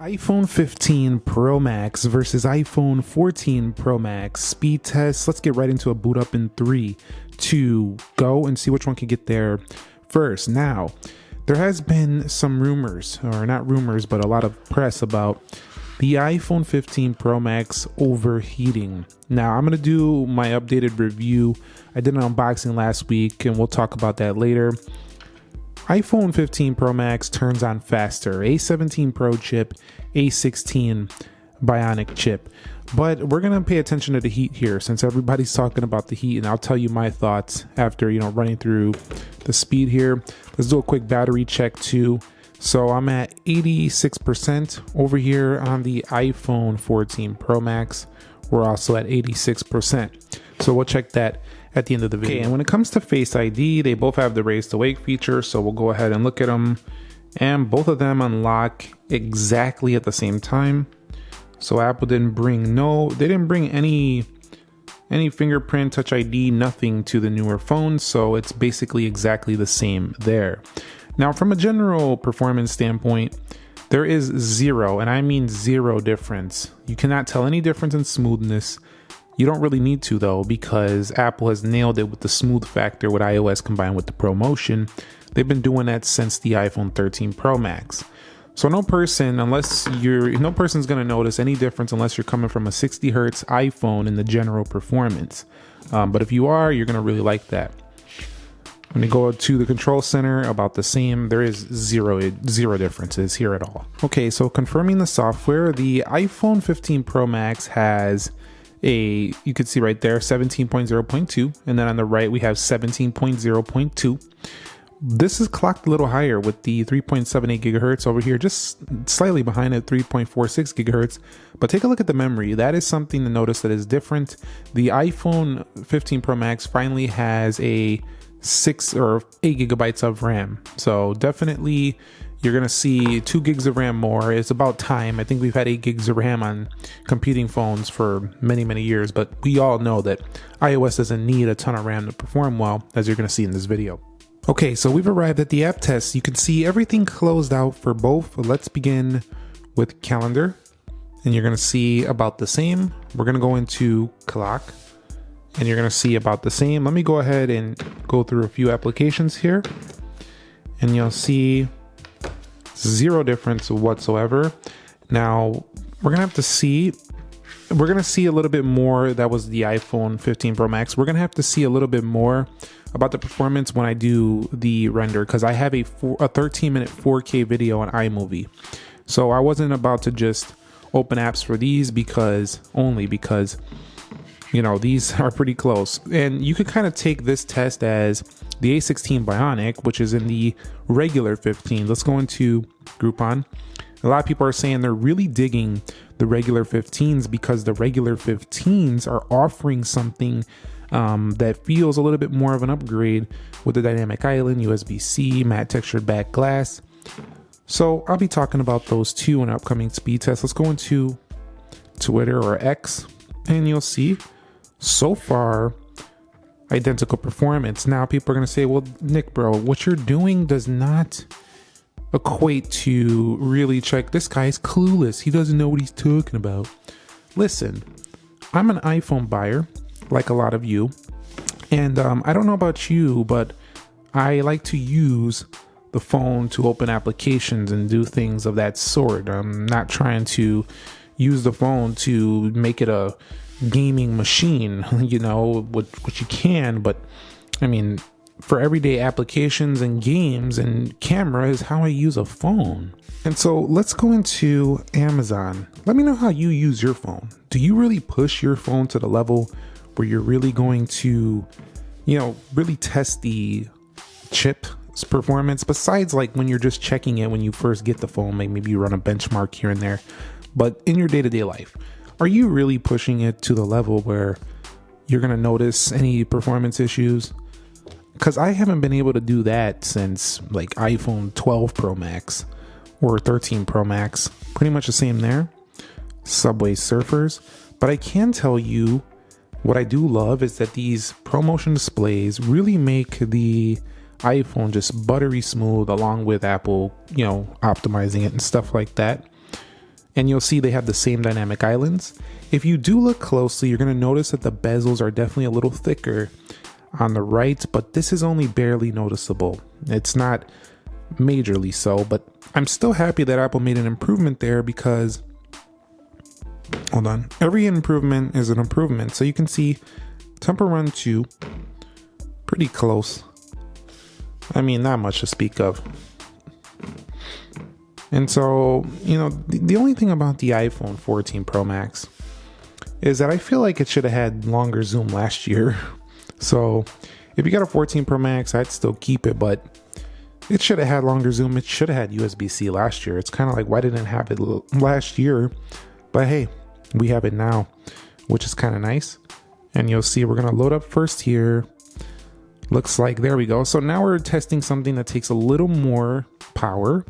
iPhone 15 Pro Max versus iPhone 14 Pro Max speed test. Let's get right into a boot up in 3, 2, go and see which one can get there first. Now, there has been some rumors, or not rumors, but a lot of press about the iPhone 15 Pro Max overheating. Now, I'm going to do my updated review. I did an unboxing last week, and we'll talk about that later. iPhone 15 Pro Max turns on faster, A17 Pro chip, A16 Bionic chip. But we're going to pay attention to the heat here since everybody's talking about the heat, and I'll tell you my thoughts after, running through the speed here. Let's do a quick battery check too. So I'm at 86% over here on the iPhone 14 Pro Max. We're also at 86%. So we'll check that at the end of the video. Okay, and when it comes to Face ID, they both have the raise to wake feature, so we'll go ahead and look at them, and both of them unlock exactly at the same time. So Apple didn't bring any fingerprint, Touch ID, nothing to the newer phones, so it's basically exactly the same there. Now, from a general performance standpoint, there is zero, and I mean zero difference. You cannot tell any difference in smoothness. You don't really need to though, because Apple has nailed it with the smooth factor with iOS combined with the ProMotion. They've been doing that since the iPhone 13 Pro Max. So no person's going to notice any difference unless you're coming from a 60 Hertz iPhone in the general performance. But if you are, you're going to really like that. When you go to the control center, about the same. There is zero differences here at all. Okay, so confirming the software, the iPhone 15 Pro Max has you could see right there 17.0.2, and then on the right we have 17.0.2. This is clocked a little higher with the 3.78 gigahertz over here, just slightly behind at 3.46 gigahertz. But take a look at the memory. That is something to notice that is different. The iPhone 15 Pro Max finally has a 6 or 8 gigabytes of RAM, so definitely you're going to see 2 gigs of RAM more. It's about time. I think we've had 8 gigs of RAM on competing phones for many years, but we all know that iOS doesn't need a ton of RAM to perform well, as you're going to see in this video. Okay, so we've arrived at the app test. You can see everything closed out for both. Let's begin with calendar, and you're going to see about the same. We're going to go into clock, and you're going to see about the same. Let me go ahead and go through a few applications here, and you'll see zero difference whatsoever. Now we're gonna see a little bit more. That was the iPhone 15 Pro Max. We're gonna have to see a little bit more about the performance when I do the render, because I have a 13-minute 4K video on iMovie. So I wasn't about to just open apps for these because these are pretty close. And you could kind of take this test as the A16 Bionic, which is in the regular 15. Let's go into Groupon. A lot of people are saying they're really digging the regular 15s because the regular 15s are offering something that feels a little bit more of an upgrade with the dynamic island, USB-C, matte textured back glass. So I'll be talking about those two in upcoming speed tests. Let's go into Twitter or X, and you'll see so far identical performance. Now people are going to say, well, Nick, bro, what you're doing does not equate to really check. This guy's clueless. He doesn't know what he's talking about. Listen, I'm an iPhone buyer, like a lot of you. And I don't know about you, but I like to use the phone to open applications and do things of that sort. I'm not trying to use the phone to make it a gaming machine, which you can, but I mean, for everyday applications and games and camera is how I use a phone. And so let's go into Amazon. Let me know how you use your phone. Do you really push your phone to the level where you're really going to, really test the chip's performance, besides like when you're just checking it when you first get the phone, like maybe you run a benchmark here and there, but in your day-to-day life, are you really pushing it to the level where you're going to notice any performance issues? Because I haven't been able to do that since like iPhone 12 Pro Max or 13 Pro Max. Pretty much the same there. Subway Surfers. But I can tell you what I do love is that these ProMotion displays really make the iPhone just buttery smooth, along with Apple, optimizing it and stuff like that. and you'll see they have the same dynamic islands. If you do look closely, you're going to notice that the bezels are definitely a little thicker on the right, but this is only barely noticeable. It's not majorly so, but I'm still happy that Apple made an improvement there because, hold on, every improvement is an improvement. So you can see Temple Run 2, pretty close. I mean, not much to speak of. And so, you know, the only thing about the iPhone 14 Pro Max is that I feel like it should have had longer zoom last year. So if you got a 14 Pro Max, I'd still keep it, but it should have had longer zoom. It should have had USB-C last year. It's kind of like, why didn't it have it last year? But hey, we have it now, which is kind of nice. And you'll see we're going to load up first here. Looks like, there we go. So now we're testing something that takes a little more power.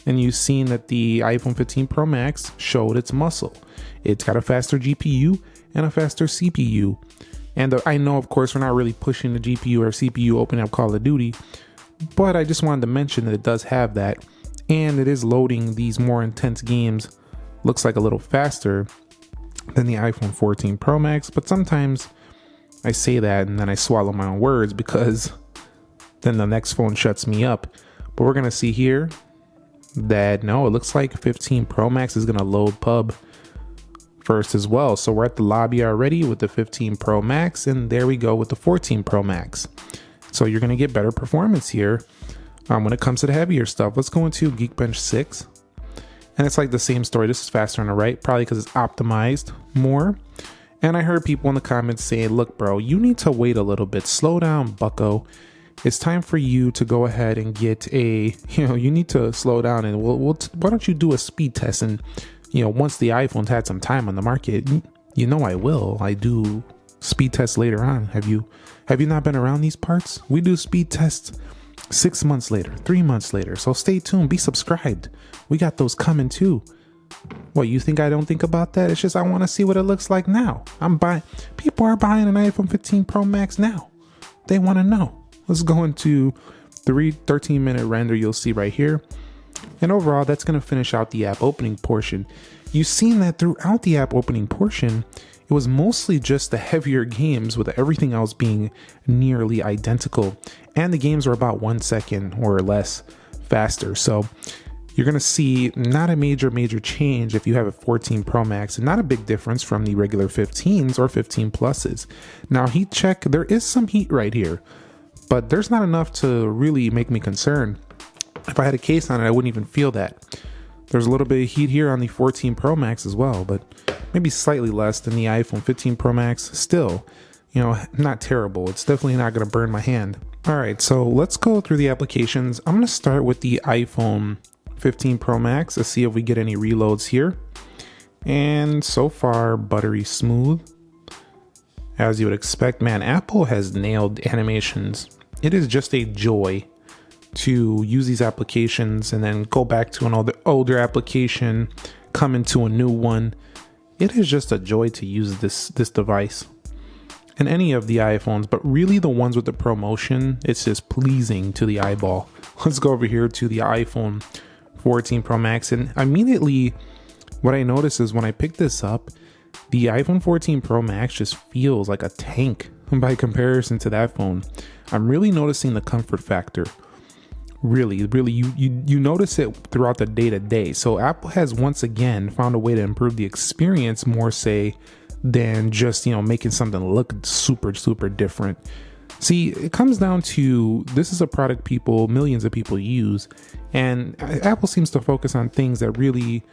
And you've seen that the iPhone 15 Pro Max showed its muscle. It's got a faster GPU and a faster CPU. And I know, of course, we're not really pushing the GPU or CPU opening up Call of Duty, but I just wanted to mention that it does have that. And it is loading these more intense games, looks like a little faster than the iPhone 14 Pro Max. But sometimes I say that and then I swallow my own words because then the next phone shuts me up. But we're going to see here that no, it looks like 15 Pro Max is going to load pub first as well. So we're at the lobby already with the 15 Pro Max, and there we go with the 14 Pro Max. So you're going to get better performance here when it comes to the heavier stuff. Let's go into Geekbench 6, and it's like the same story. This is faster on the right, probably because it's optimized more. And I heard people in the comments saying, look, bro, you need to wait a little bit. Slow down, bucko. It's time for you to go ahead and get a, you need to slow down, and why don't you do a speed test? And, once the iPhone's had some time on the market, I will. I do speed tests later on. Have you not been around these parts? We do speed tests 6 months later, 3 months later. So stay tuned, be subscribed. We got those coming too. What, you think I don't think about that? It's just I want to see what it looks like now. People are buying an iPhone 15 Pro Max now. They want to know. Let's go into the 13-minute render you'll see right here. And overall, that's going to finish out the app opening portion. You've seen that throughout the app opening portion, it was mostly just the heavier games with everything else being nearly identical. And the games were about 1 second or less faster. So you're going to see not a major change if you have a 14 Pro Max, and not a big difference from the regular 15s or 15 Pluses. Now, heat check, there is some heat right here, but there's not enough to really make me concerned. If I had a case on it, I wouldn't even feel that. There's a little bit of heat here on the 14 Pro Max as well, but maybe slightly less than the iPhone 15 Pro Max. Still, not terrible. It's definitely not going to burn my hand. All right, so let's go through the applications. I'm going to start with the iPhone 15 Pro Max. Let's see if we get any reloads here. And so far, buttery smooth. As you would expect, man, Apple has nailed animations. It is just a joy to use these applications and then go back to an older application, come into a new one. It is just a joy to use this device and any of the iPhones, but really the ones with the ProMotion, it's just pleasing to the eyeball. Let's go over here to the iPhone 14 Pro Max, and immediately what I notice is when I pick this up, the iPhone 14 Pro Max just feels like a tank by comparison to that phone. I'm really noticing the comfort factor. Really, you notice it throughout the day-to-day. So Apple has once again found a way to improve the experience more, say, than just, making something look super different. See, it comes down to, this is a product millions of people use, and Apple seems to focus on things that really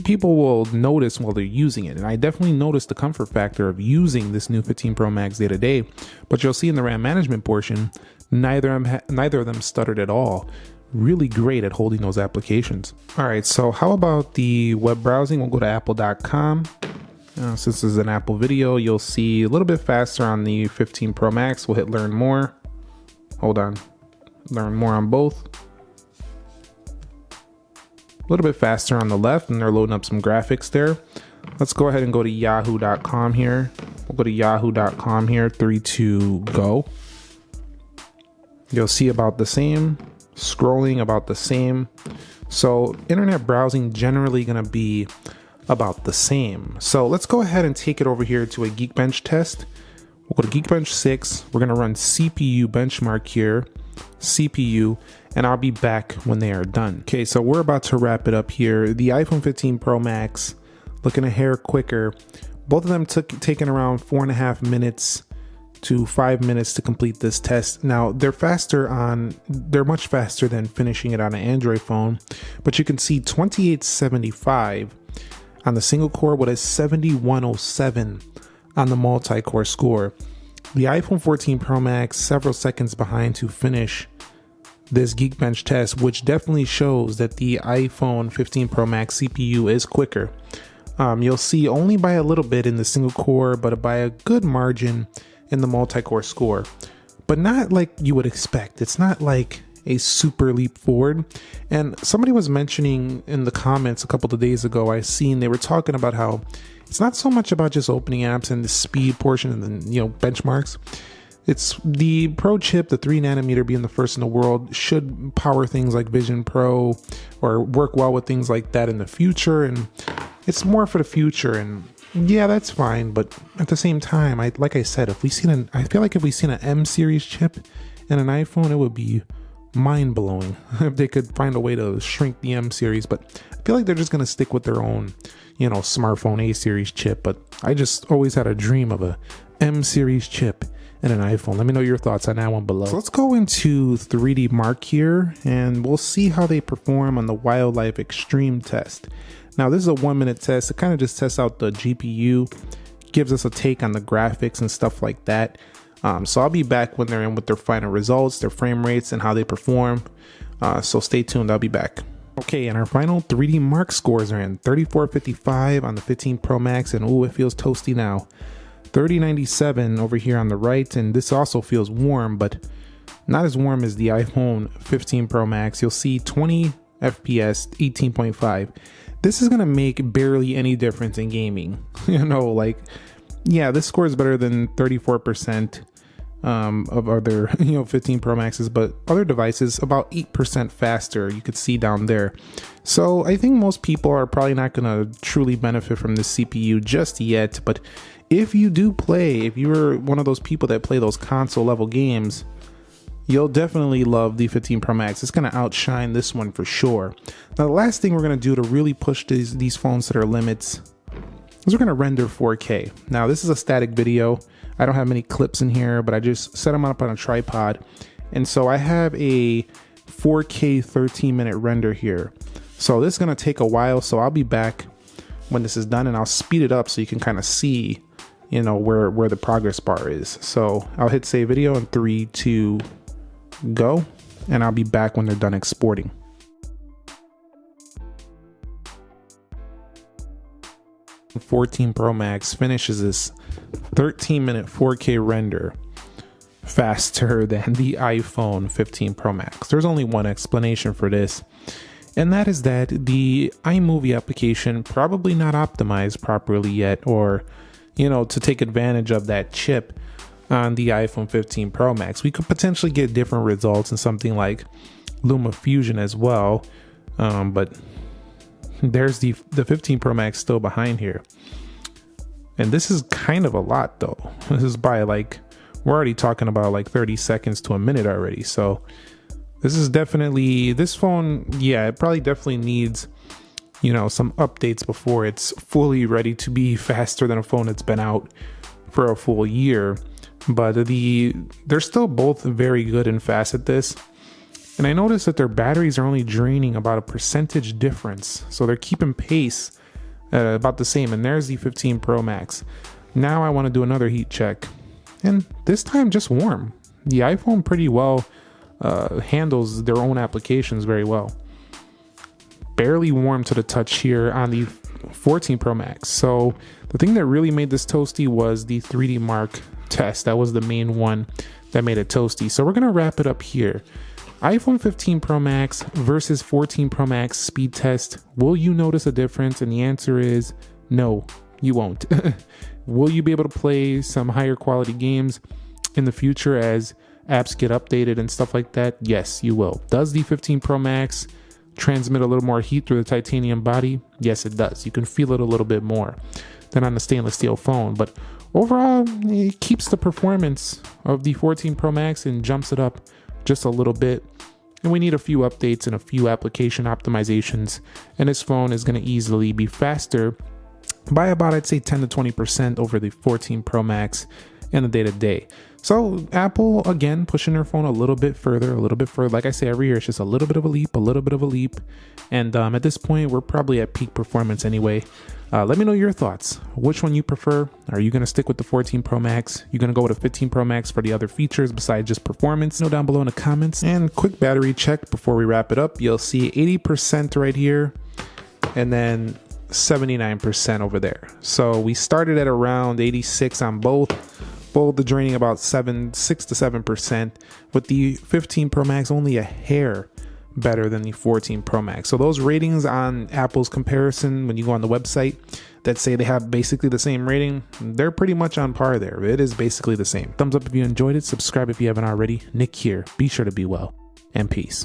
people will notice while they're using it. And I definitely noticed the comfort factor of using this new 15 Pro Max day to day, but you'll see in the RAM management portion, neither of them stuttered at all. Really great at holding those applications. All right, so how about the web browsing? We'll go to apple.com. Since this is an Apple video, you'll see a little bit faster on the 15 Pro Max. We'll hit learn more. Hold on, learn more on both. A little bit faster on the left, and they're loading up some graphics there. Let's go ahead and go to yahoo.com here. We'll go to yahoo.com here, 3, 2, go. You'll see about the same, scrolling about the same. So internet browsing generally going to be about the same. So let's go ahead and take it over here to a Geekbench test. We'll go to Geekbench 6. We're going to run CPU benchmark here, CPU, and I'll be back when they are done. Okay, so we're about to wrap it up here. The iPhone 15 Pro Max looking a hair quicker. Both of them taking around 4.5 minutes to 5 minutes to complete this test. Now they're much faster than finishing it on an Android phone, but you can see 2875 on the single core with a 7107 on the multi-core score. The iPhone 14 Pro Max several seconds behind to finish this Geekbench test, which definitely shows that the iPhone 15 Pro Max CPU is quicker. You'll see only by a little bit in the single core, but by a good margin in the multi-core score, but not like you would expect. It's not like a super leap forward. And somebody was mentioning in the comments a couple of days ago, they were talking about how it's not so much about just opening apps and the speed portion and the benchmarks. It's the Pro chip, the 3nm being the first in the world, should power things like Vision Pro or work well with things like that in the future. And it's more for the future, and yeah, that's fine. But at the same time, like I said, I feel like if we seen an M series chip in an iPhone, it would be mind blowing if they could find a way to shrink the M series. But I feel like they're just gonna stick with their own, smartphone A series chip. But I just always had a dream of a M series chip in an iPhone. Let me know your thoughts on that one below. So let's go into 3D Mark here, and we'll see how they perform on the Wildlife Extreme test. Now this is a 1-minute test. It kind of just tests out the GPU, gives us a take on the graphics and stuff like that. So I'll be back when they're in with their final results, their frame rates, and how they perform. So stay tuned, I'll be back. Okay, and our final 3D Mark scores are in. 3455 on the 15 Pro Max, and ooh, it feels toasty now. 3097 over here on the right, and this also feels warm, but not as warm as the iPhone 15 Pro Max. You'll see 20 FPS, 18.5. This is gonna make barely any difference in gaming. Yeah, this score is better than 34% of other 15 Pro Maxes, but other devices about 8% faster. You could see down there. So I think most people are probably not gonna truly benefit from this CPU just yet. But if you do play, if you're one of those people that play those console level games, you'll definitely love the 15 Pro Max. It's going to outshine this one for sure. Now, the last thing we're going to do to really push these phones to their limits is we're going to render 4K. Now, this is a static video. I don't have many clips in here, but I just set them up on a tripod. And so I have a 4K 13-minute render here. So this is going to take a while. So I'll be back when this is done, and I'll speed it up so you can kind of see, where the progress bar is. So I'll hit save video in 3, 2, go, and I'll be back when they're done exporting. The 14 Pro Max finishes this 13-minute 4K render faster than the iPhone 15 Pro Max. There's only one explanation for this, and that is that the iMovie application probably not optimized properly yet, or to take advantage of that chip on the iPhone 15 Pro Max. We could potentially get different results in something like LumaFusion as well, but there's the 15 Pro Max still behind here. And this is kind of a lot though. This is by we're already talking about 30 seconds to a minute already. So this is definitely, this phone, yeah, it probably definitely needs some updates before it's fully ready to be faster than a phone that's been out for a full year. But they're still both very good and fast at this. And I noticed that their batteries are only draining about a percentage difference. So they're keeping pace about the same. And there's the 15 Pro Max. Now I want to do another heat check. And this time just warm. The iPhone pretty well handles their own applications very well. Barely warm to the touch here on the 14 Pro Max. So the thing that really made this toasty was the 3D Mark test. That was the main one that made it toasty. So we're going to wrap it up here. iPhone 15 Pro Max versus 14 Pro Max speed test. Will you notice a difference? And the answer is no, you won't. Will you be able to play some higher quality games in the future as apps get updated and stuff like that? Yes, you will. Does the 15 Pro Max transmit a little more heat through the titanium body? Yes, it does. You can feel it a little bit more than on the stainless steel phone, but overall, it keeps the performance of the 14 Pro Max and jumps it up just a little bit. And we need a few updates and a few application optimizations, and this phone is going to easily be faster by about, I'd say, 10 to 20% over the 14 Pro Max in the day-to-day. So Apple, again, pushing their phone a little bit further. Like I say every year, it's just a little bit of a leap. And at this point, we're probably at peak performance anyway. Let me know your thoughts. Which one you prefer? Are you going to stick with the 14 Pro Max? You going to go with a 15 Pro Max for the other features besides just performance? Know down below in the comments. And quick battery check before we wrap it up. You'll see 80% right here, and then 79% over there. So we started at around 86 on both the draining about 6 to 7%, with the 15 Pro Max only a hair better than the 14 Pro Max. So those ratings on Apple's comparison, when you go on the website that say they have basically the same rating, they're pretty much on par there. It is basically the same. Thumbs up if you enjoyed it. Subscribe if you haven't already. Nick here. Be sure to be well, and peace.